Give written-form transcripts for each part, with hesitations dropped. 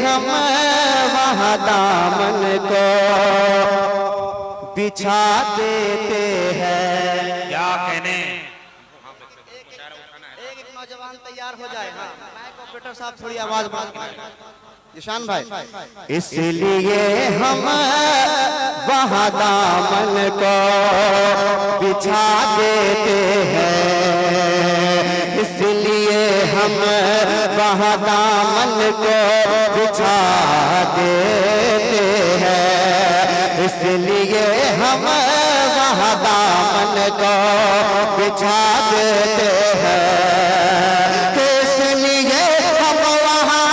हम वहाँ दामन को बिछा देते हैं। क्या कहने, एक नौजवान तैयार हो जाए। हाँ, ऑपरेटर साहब थोड़ी आवाज ईशान भाई। इसलिए हम वहाँ दामन को बिछा देते हैं, इसलिए हम वहाँ दामन को बिछा देते हैं, इसलिए हम वहाँ दामन को बिछा देते हैं, इसलिए हम वहाँ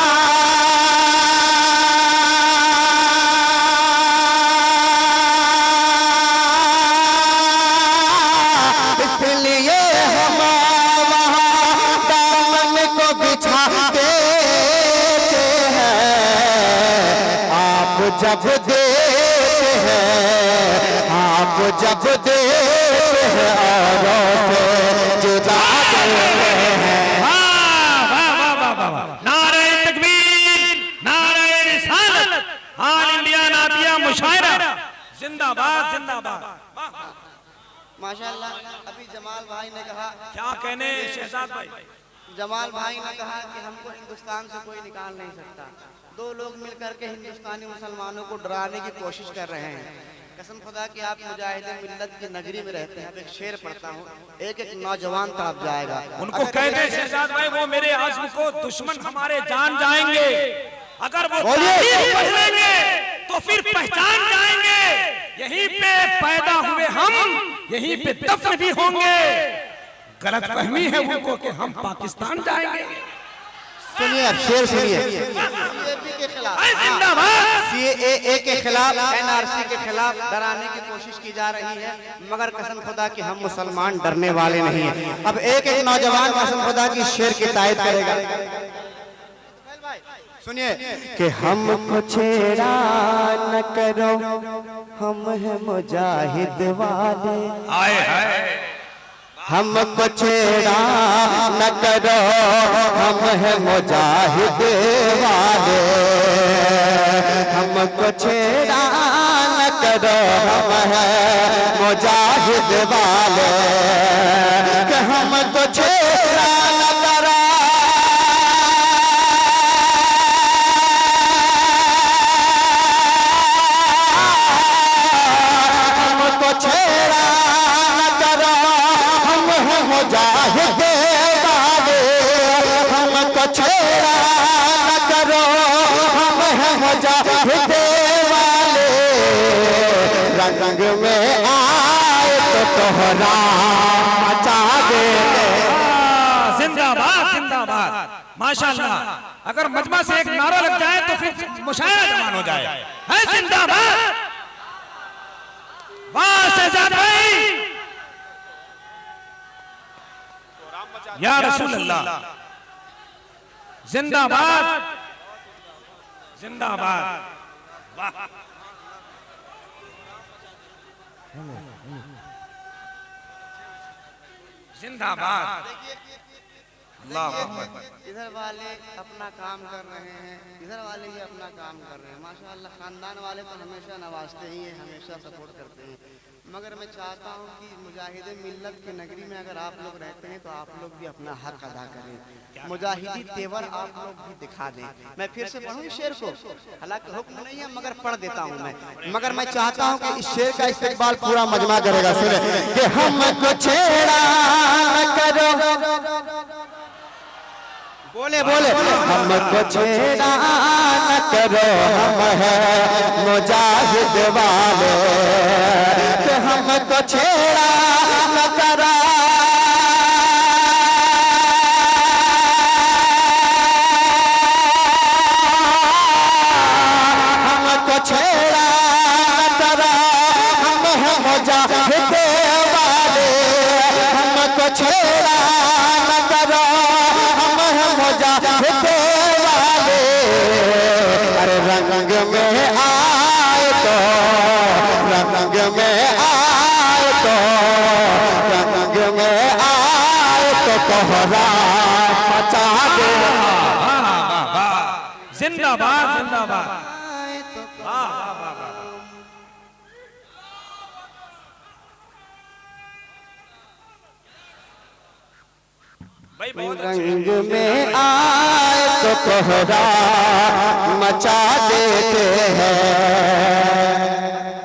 जब देते हैं, आप जब देते हैं औरों से जुदा देते हैं। नारे तकबीर, नारे रिसालत, ऑल इंडिया नातिया मुशायरा जिंदाबाद जिंदाबाद। माशाअल्लाह। अभी जमाल भाई ने कहा, क्या कहने शहजाद भाई, जमाल भाई ने कहा कि हमको हिंदुस्तान से कोई निकाल नहीं सकता। दो लोग मिलकर के हिंदुस्तानी मुसलमानों को डराने की कोशिश कर रहे हैं। कसम खुदा कि आप मुजाहिदे मिल्लत की नगरी में रहते हैं। अब एक शेर पढ़ता हूँ, एक एक नौजवान तड़प जाएगा। उनको कहते शहजाद भाई वो मेरे आज़म को दुश्मन हमारे जान जाएंगे, अगर वो तारीख पढ़ लेंगे तो फिर पहचान जाएंगे। यहीं पे पैदा हुए हम, यहीं पे दफन भी होंगे। गलत फहमी है उनको कि हम पाकिस्तान जाएंगे। सुनिए, अब शेर सुनिए। सीएए के खिलाफ, सीएए के खिलाफ, एनआरसी के खिलाफ डराने की कोशिश की जा रही है, मगर कसम खुदा कि हम मुसलमान डरने वाले नहीं हैं। अब एक एक नौजवान कसम खुदा की शेर की तायद करेगा। सुनिए कि हमको छेड़ा न करो, हम हैं मुजाहिद वाले। आए हाय, हमको छेड़ा न करो, हम हैं मुजाहिद वाले। हमको छेड़ा न करो, हम हैं मुजाहिद वाले। कि हमको छेड़ा न करो, हमको छेड़ा न करो, हम हैं मुजाहिद वाले। हमको छेड़ा न करो, हम हैं मुजाहिद वाले। रंग में आए तो तोहरा मचा देते। जिंदाबाद जिंदाबाद, माशाअल्लाह। अगर मजमा से एक नारा लग जाए तो फिर मुशायरा जमान हो जाए। है जिंदाबाद, वाह शहजाद भाई, या रसूल अल्लाह, जिंदाबाद जिंदाबाद। वाह, जिंदाबाद। अल्लाह अकबर। इधर वाले अपना काम कर रहे हैं, इधर वाले ही अपना काम कर रहे हैं। माशाअल्लाह, खानदान वाले तो हमेशा नवाजते ही हैं, हमेशा सपोर्ट करते हैं। मगर मैं चाहता हूं कि मुजाहिदे मिल्लत की नगरी में अगर आप लोग रहते हैं तो आप लोग भी अपना हक अदा करें, मुजाहिदी तेवर आप लोग भी दिखा दें। मैं फिर से पढ़ूं इस शेर को, हालांकि हुक्म नहीं है मगर पढ़ देता हूं मैं। मगर मैं चाहता हूं कि इस शेर का इस्तेमाल पूरा मजमा करेगा। सुने कि हमको छेड़ा न करो, बोले बोले, हमको छेड़ा न करो, हम हैं मुजाहिद वाले। कि हमको छेड़ा न करो, हमको छेड़ा न करो, हम हैं मुजाहिद वाले। हमको छेड़ा न करो, हम हैं मुजाहिद वाले। अरे रंग में आए तो, रंग में आए तो, रंग में जिंदाबाद जिंदाबाद। तो वाह वाह वाह वाह। रंग में आए तो कोहरा मचा देते हैं।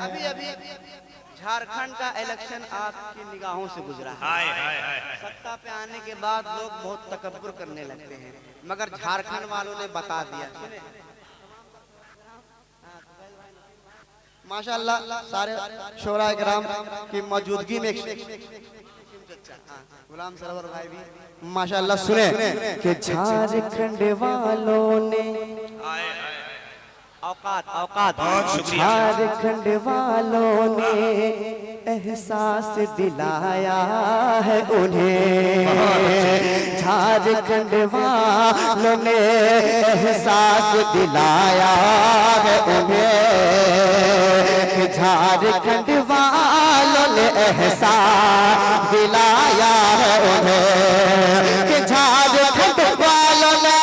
अभी अभी झारखंड का इलेक्शन आपकी निगाहों से गुजरा है। सत्ता पे आने के बाद लोग बहुत तकब्बुर करने लगते हैं, मगर झारखंड वालों ने बता दिया। माशाअल्लाह सारे शोरा इकराम की मौजूदगी में गुलाम सरवर भाई भी माशाअल्लाह सुने कि झारखंड वालों ने औकात औकात झारखंड वालों ने एहसास दिलाया है उन्हें। झारखंड वालों ने एहसास दिलाया है उन्हें। झारखंड वालों ने एहसास दिलाया है उन्हें कि झारखंड वालों ने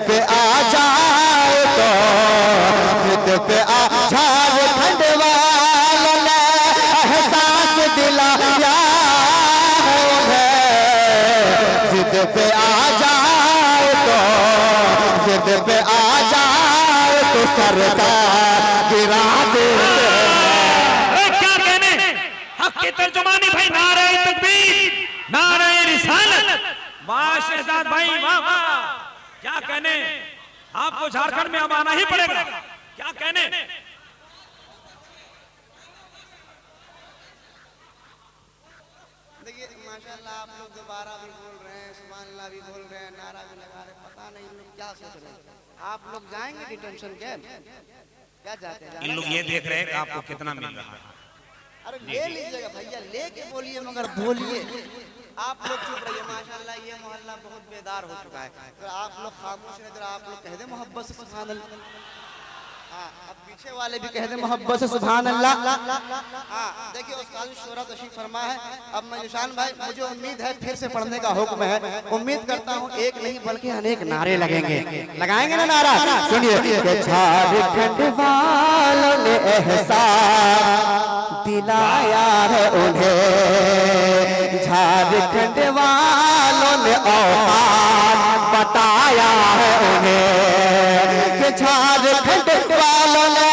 पे आ जाए तो जिद पे आ झारखंड वालों ने एहसास दिलाया है। जिद पे आ जाए तो जिद पे आ जाए तो सरकार गिरा दे। क्या कहने हक की तर्जुमानी भाई। नारे तकबीर नारे रिसालत। वाह शहजाद भाई वाह वाह। क्या कहने आपको झारखंड में अब आना ही पड़ेगा। क्या कहने देखिए माशाअल्लाह आप लोग दोबारा भी बोल रहे हैं, सुभान अल्लाह भी बोल रहे हैं, नारा भी लगा रहे हैं। पता नहीं इन लोग क्या सोच रहे हैं। आप लोग जाएंगे डिटेंशन कैंप? क्या जाते हैं? इन लोग ये देख रहे हैं कि आपको कितना मिल रहा है। अरे ले लीजिएगा भैया, लेके बोलिए मगर बोलिए। आप लोग चुप रहिए। माशाअल्लाह ये मोहल्ला बहुत बेदार हो चुका है। तो आप लोग खामोश रहे, जरा आप लोग कह दे मोहब्बत से सुभान अल्लाह। हाँ, अब पीछे वाले भी कह दे मोहब्बत से सुभान अल्लाह। हाँ, देखिए उस्ताद शोरा तशरीफ फरमा है। अब मैं निशान भाई, मुझे उम्मीद है फिर से पढ़ने का हुक्म है। उम्मीद करता हूँ एक नहीं बल्कि अनेक नारे लगेंगे। लगाएंगे ना नारा? सुनिए। झारखंड वालों ने एहसास दिलाया है उन्हें। झारखंड वालों ने औकात बताया है उन्हें कि झारखंड वालों ने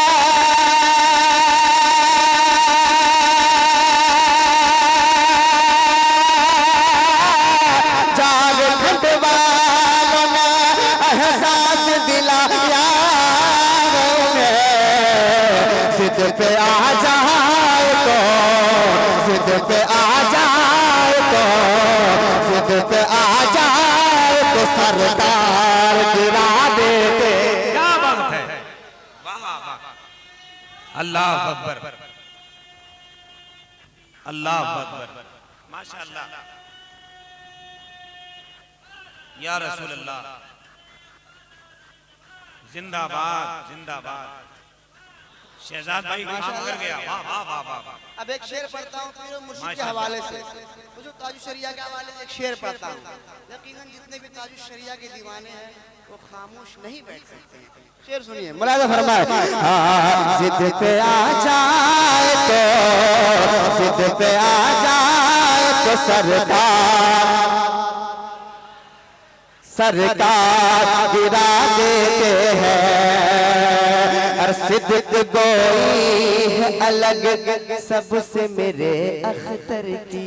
झारखंड वालों ने एहसास दिलाया है उन्हें। जिद पे आ जाए तो जिद पे आ जाए तो जिद पे आ जाए तो सरकार गिरा देते। क्या बात है। वाह वाह। अल्लाह अकबर अल्लाह अकबर। माशाअल्लाह या रसूल अल्लाह। जिंदाबाद जिंदाबाद। शहजाद भाई काम कर गया। वाह वाह वाह वाह। अब एक शेर पढ़ता हूँ पीर मुर्शिद के हवाले से। जो ताजु शरिया के हवाले से एक शेर पढ़ता हूँ। यकीनन जितने भी ताजु शरिया के दीवाने हैं वो खामोश नहीं बैठ सकते हैं। शेर सुनिए, मुलाज़ा फरमाए। जिद पे आ जाए तो जिद पे आ जाए तो सरकार गिरा देते हैं। और सिद्दत गोई है अलग सबसे मेरे अख्तर की।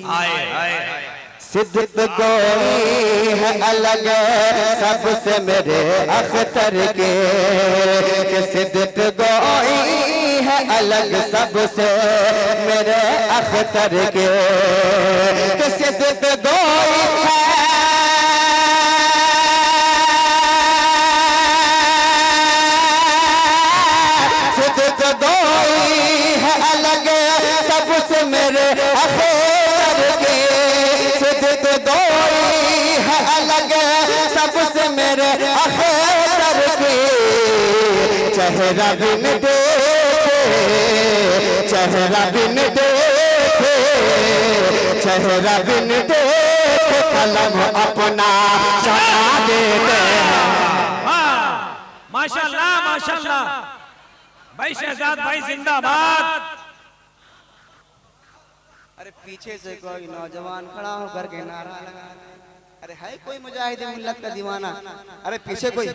सिद्दत गोई है अलग सबसे मेरे अख्तर के। सिद्दत गोई है अलग सबसे मेरे अख्तर के। सिद्दत गोई है अलग सबसे मेरे अख्तर के। सिद्दत गोई है अलग सबसे मेरे अख्तर के। चेहरा बिन देखे, चेहरा बिन देखे, चेहरा बिन देखे कलम अपना चढ़ा देते हैं। माशाल्लाह माशाल्लाह भाई शहजाद भाई जिंदाबाद। अरे पीछे से कोई नौजवान खड़ा होकर के नारा लगा, अरे है कोई मुजाहिद मिल्लत का दीवाना? अरे पीछे कोई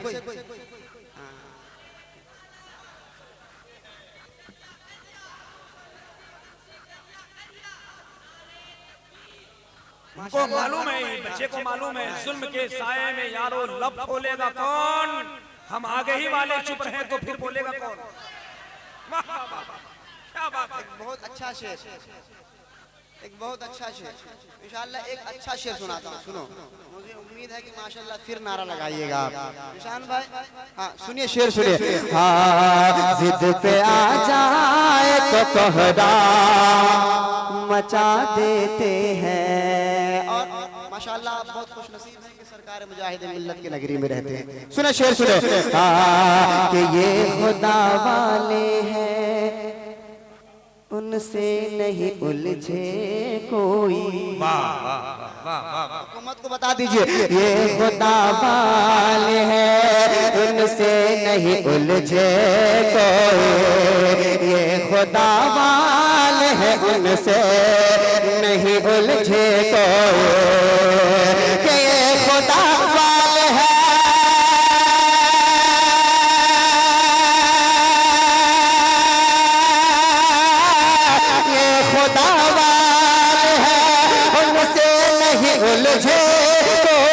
को मालूम है, बच्चे को मालूम है, जुल्म के साये में यारो लब खोलेगा कौन? हम आगे ही वाले चुप रहे तो फिर बोलेगा कौन? वाह वाह वाह, क्या बात है। बहुत अच्छा शेर, एक बहुत अच्छा शेर। इंशाअल्लाह एक अच्छा शेर सुनाता हूँ, सुनो। मुझे उम्मीद है कि माशाअल्लाह फिर नारा लगाइएगा आप। निशान भाई हाँ सुनिए शेर सुनिए। हाँ जिद पे आ जाए तो कोहरा मचा देते हैं। और माशाअल्लाह आप बहुत खुशनसीब हैं कि सरकार मुजाहिद मिल्लत की नगरी में रहते हैं। सुने शेर सुने। हाँ कि ये खुदा वाले हैं उनसे नहीं उलझे कोई। हुकूमत को बता दीजिए ये खुदा वाले हैं उनसे नहीं उलझे कोई। ये खुदा वाले हैं उनसे नहीं उलझे कोई। कि ये खुदा वाले हैं उलझे कोई।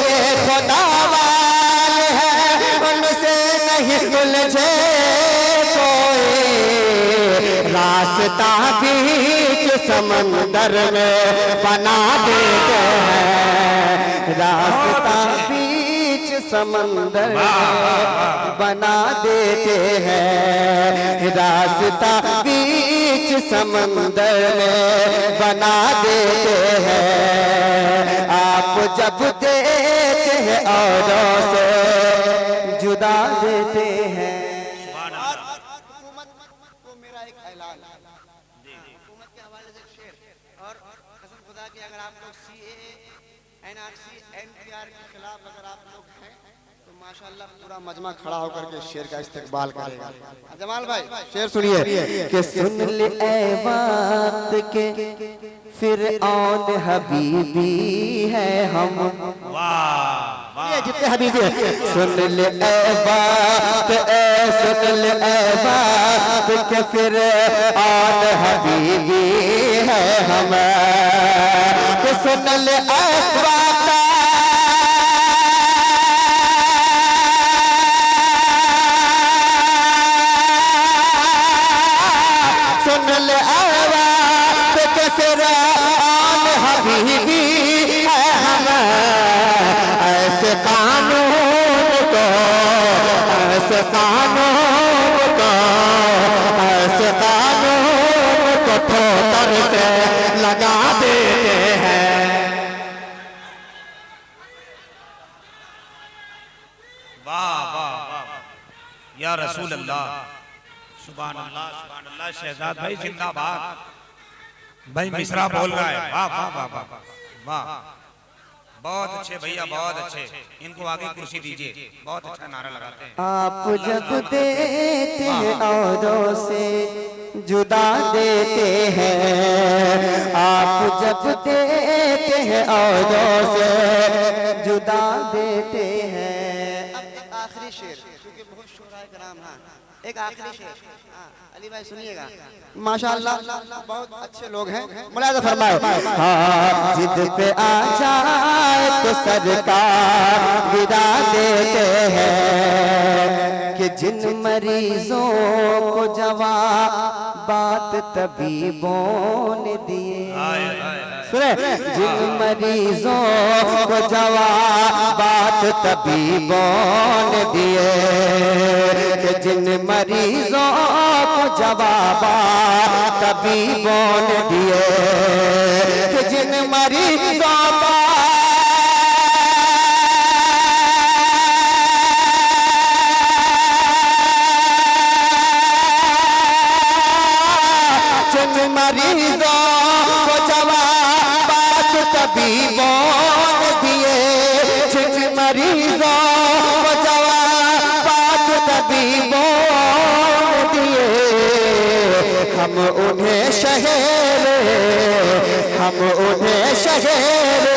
ये खुदा वाले हैं उनसे नहीं उलझे कोई। रास्ता बीच समंदर में बना देते हैं। रास्ता बीच समंदर में बना देते हैं। रास्ता बीच समंदर में बना देते हैं। आप जब देते हैं औरों से जुदा देते हैं। और हुकूमत को मेरा एक ऐलान, हुकूमत के हवाले से शेर। और कसम खुदा की अगर आप लोग CAA NRC NPR के खिलाफ अगर आप लोग हैं तो माशाअल्लाह पूरा मजमा खड़ा होकर के शेर का इस्तकबाल करेगा। जमाल भाई शेर सुनिए। कि सुन ले ऐ बात के फिर औन हबीबी है हम। वाह जितने हबीबी है सुन ले ऐ बात, सुन ले ऐ बात के फिर औन हबीबी है हम। कि सुन ले ऐ बात सुन ले आवाज़ के फिर आन हबीबी है हम। ऐसे कानून को, ऐसे कानून को, ऐसे कानून को ठोकर से लगा देते हैं। वाह वाह वाह या रसूल अल्लाह, सुभान अल्लाह सुभान अल्लाह। शहजाद भाई जिंदाबाद। भाई मिसरा बोल रहा है, वाह वाह वाह वाह वाह, बहुत अच्छे भैया बहुत अच्छे। इनको आगे कुर्सी दीजिए, बहुत अच्छा नारा लगाते हैं। आप जब देते हैं औरों से जुदा देते हैं। आप जब देते हैं औरों से जुदा देते हैं। अब एक आखिरी शेर, क्योंकि बहुत शोराए कलाम। हाँ एक आखिरी शेर। हाँ अली भाई सुनिएगा। माशाअल्लाह बहुत अच्छे लोग हैं, मुलाज़ा फरमाए। हाँ जिद पे आ जाए तो सरकार गिरा देते हैं। कि जिन मरीजों को जवाबात तबीबों ने दिए। सुने जिन मरीजों को जवाबात तबीबों ने दिए। कि जिन मरीजों को जवाबात तबीबों ने दिए। कि जिन मरीजों को तबीबों ने दिए, जिन मरीजों को दवा पाक तबीबों ने दिए, हम उन्हें शहर